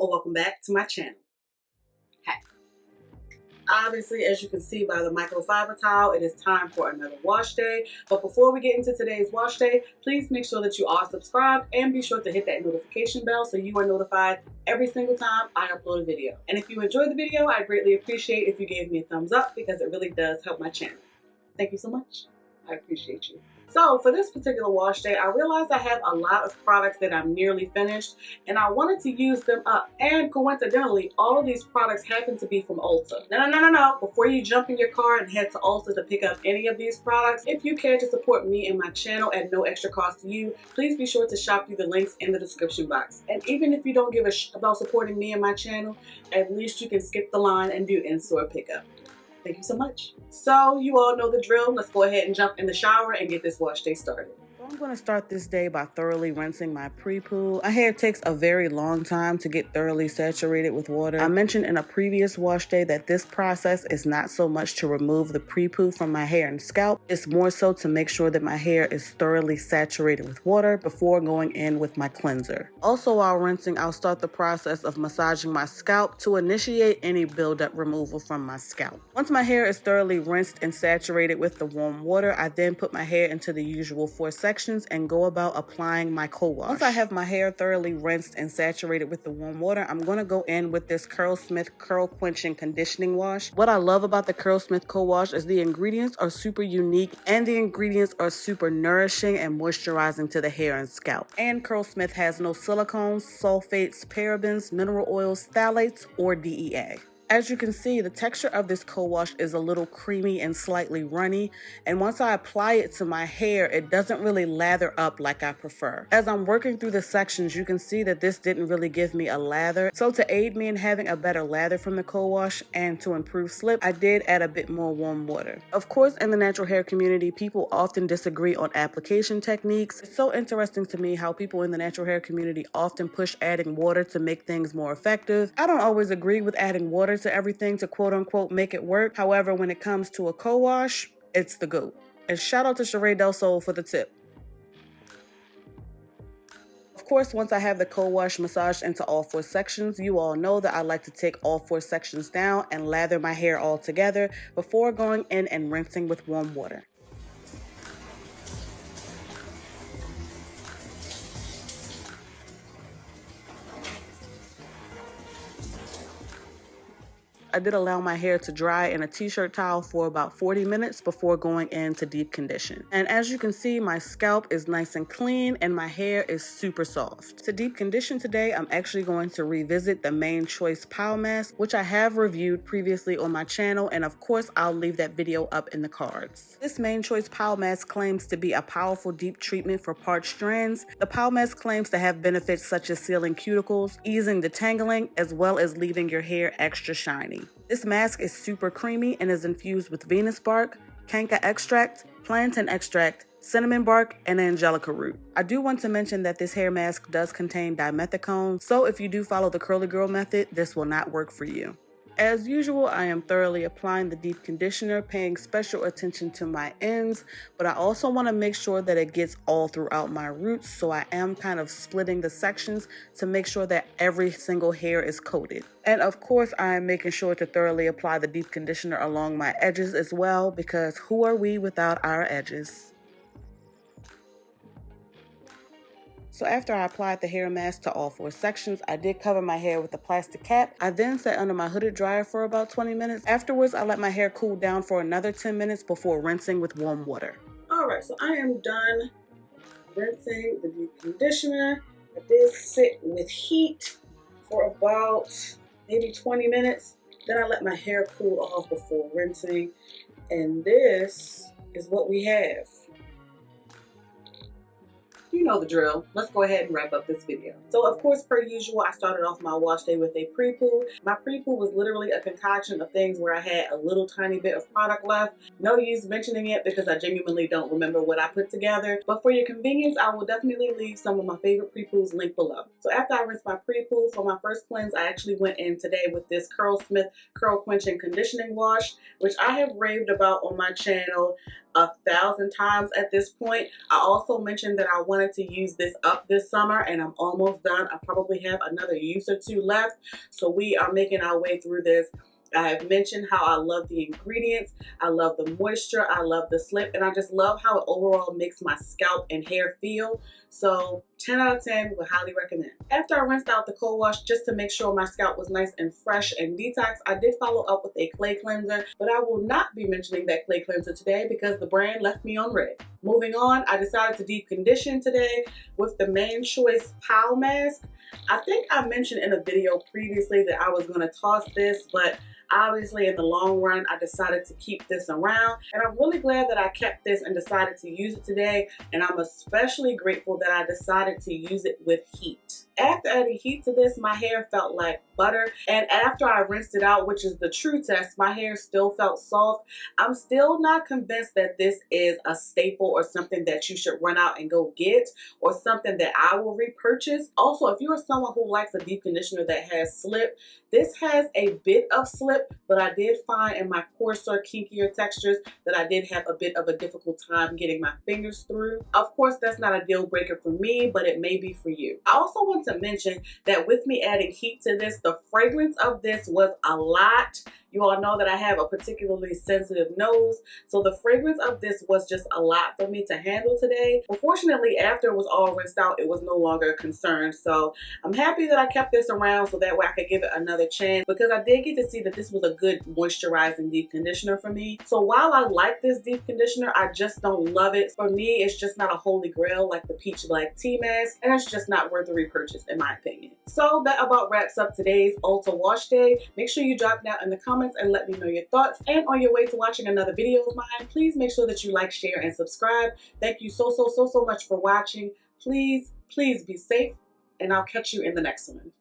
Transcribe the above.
or welcome back to my channel. Hey. Obviously, as you can see by the microfiber towel, it is time for another wash day. But before we get into today's wash day, please make sure that you are subscribed and be sure to hit that notification bell so you are notified every single time I upload a video. And if you enjoyed the video, I'd greatly appreciate if you gave me a thumbs up because it really does help my channel. Thank you so much. I appreciate you. So for this particular wash day, I realized I have a lot of products that I'm nearly finished and I wanted to use them up. And coincidentally, all of these products happen to be from Ulta. No. Before you jump in your car and head to Ulta to pick up any of these products, if you care to support me and my channel at no extra cost to you, please be sure to shop through the links in the description box. And even if you don't give a about supporting me and my channel, at least you can skip the line and do in-store pickup. Thank you so much. So you all know the drill. Let's go ahead and jump in the shower and get this wash day started. I'm going to start this day by thoroughly rinsing my pre-poo. My hair takes a very long time to get thoroughly saturated with water. I mentioned in a previous wash day that this process is not so much to remove the pre-poo from my hair and scalp. It's more so to make sure that my hair is thoroughly saturated with water before going in with my cleanser. Also, while rinsing, I'll start the process of massaging my scalp to initiate any buildup removal from my scalp. Once my hair is thoroughly rinsed and saturated with the warm water, I then put my hair into the usual 4 sections and go about applying my co-wash. Once I have my hair thoroughly rinsed and saturated with the warm water, I'm going to go in with this Curlsmith Curl Quenching Conditioning Wash. What I love about the Curlsmith co-wash is the ingredients are super unique and the ingredients are super nourishing and moisturizing to the hair and scalp. And Curlsmith has no silicones, sulfates, parabens, mineral oils, phthalates, or DEA. As you can see, the texture of this co-wash is a little creamy and slightly runny, and once I apply it to my hair, it doesn't really lather up like I prefer. As I'm working through the sections, you can see that this didn't really give me a lather, so to aid me in having a better lather from the co-wash and to improve slip, I did add a bit more warm water. Of course, in the natural hair community, people often disagree on application techniques. It's so interesting to me how people in the natural hair community often push adding water to make things more effective. I don't always agree with adding water to everything to quote unquote make it work. However, when it comes to a co-wash, it's the GOAT. And shout out to Sheree Del Sol for the tip. Of course, once I have the co-wash massaged into all 4 sections, you all know that I like to take all 4 sections down and lather my hair all together before going in and rinsing with warm water. I did allow my hair to dry in a t-shirt towel for about 40 minutes before going in to deep condition. And as you can see, my scalp is nice and clean and my hair is super soft. To deep condition today, I'm actually going to revisit the Main Choice Pow Mask, which I have reviewed previously on my channel, and of course, I'll leave that video up in the cards. This Main Choice Pow Mask claims to be a powerful deep treatment for parched strands. The Pow Mask claims to have benefits such as sealing cuticles, easing detangling, as well as leaving your hair extra shiny. This mask is super creamy and is infused with Venus bark, canker extract, plantain extract, cinnamon bark, and angelica root. I do want to mention that this hair mask does contain dimethicone, so if you do follow the curly girl method, this will not work for you. As usual, I am thoroughly applying the deep conditioner, paying special attention to my ends, but I also want to make sure that it gets all throughout my roots, so I am kind of splitting the sections to make sure that every single hair is coated. And of course, I am making sure to thoroughly apply the deep conditioner along my edges as well, because who are we without our edges? So after I applied the hair mask to all 4 sections, I did cover my hair with a plastic cap. I then sat under my hooded dryer for about 20 minutes. Afterwards, I let my hair cool down for another 10 minutes before rinsing with warm water. Alright, so I am done rinsing the deep conditioner. I did sit with heat for about maybe 20 minutes. Then I let my hair cool off before rinsing. And this is what we have. You know the drill. Let's go ahead and wrap up this video. So of course, per usual, I started off my wash day with a pre-poo. My pre-poo was literally a concoction of things where I had a little tiny bit of product left. No use mentioning it because I genuinely don't remember what I put together. But for your convenience, I will definitely leave some of my favorite pre-poos linked below. So after I rinsed my pre-poo for my first cleanse, I actually went in today with this Curlsmith Curl Quenching Conditioning Wash, which I have raved about on my channel. 1,000 times at this point. I also mentioned that I wanted to use this up this summer, and I'm almost done. I probably have another use or two left, so we are making our way through this. I have mentioned how I love the ingredients, I love the moisture, I love the slip, and I just love how it overall makes my scalp and hair feel. So 10 out of 10 would highly recommend. After I rinsed out the cold wash just to make sure my scalp was nice and fresh and detox, I did follow up with a clay cleanser, but I will not be mentioning that clay cleanser today because the brand left me on red. Moving on, I decided to deep condition today with the Main Choice Pow Mask. I think I mentioned in a video previously that I was going to toss this, but obviously in the long run I decided to keep this around, and I'm really glad that I kept this and decided to use it today, and I'm especially grateful that I decided to use it with heat. After adding heat to this, my hair felt like butter, and after I rinsed it out, which is the true test, my hair still felt soft. I'm still not convinced that this is a staple or something that you should run out and go get, or something that I will repurchase. Also, if you are someone who likes a deep conditioner that has slip, this has a bit of slip, but I did find in my coarser, kinkier textures that I did have a bit of a difficult time getting my fingers through. Of course, that's not a deal breaker for me, but it may be for you. I also want to mention that with me adding heat to this, the fragrance of this was a lot. You all know that I have a particularly sensitive nose, so the fragrance of this was just a lot for me to handle today. Unfortunately, after it was all rinsed out, it was no longer a concern, so I'm happy that I kept this around so that way I could give it another chance, because I did get to see that this was a good moisturizing deep conditioner for me. So while I like this deep conditioner, I just don't love it. For me, it's just not a holy grail like the Peach Black Tea Mask, and it's just not worth a repurchase in my opinion. So that about wraps up today's Ulta wash day. Make sure you drop down in the comments and let me know your thoughts. And on your way to watching another video of mine, please make sure that you like, share, and subscribe. Thank you so much for watching. Please be safe, and I'll catch you in the next one.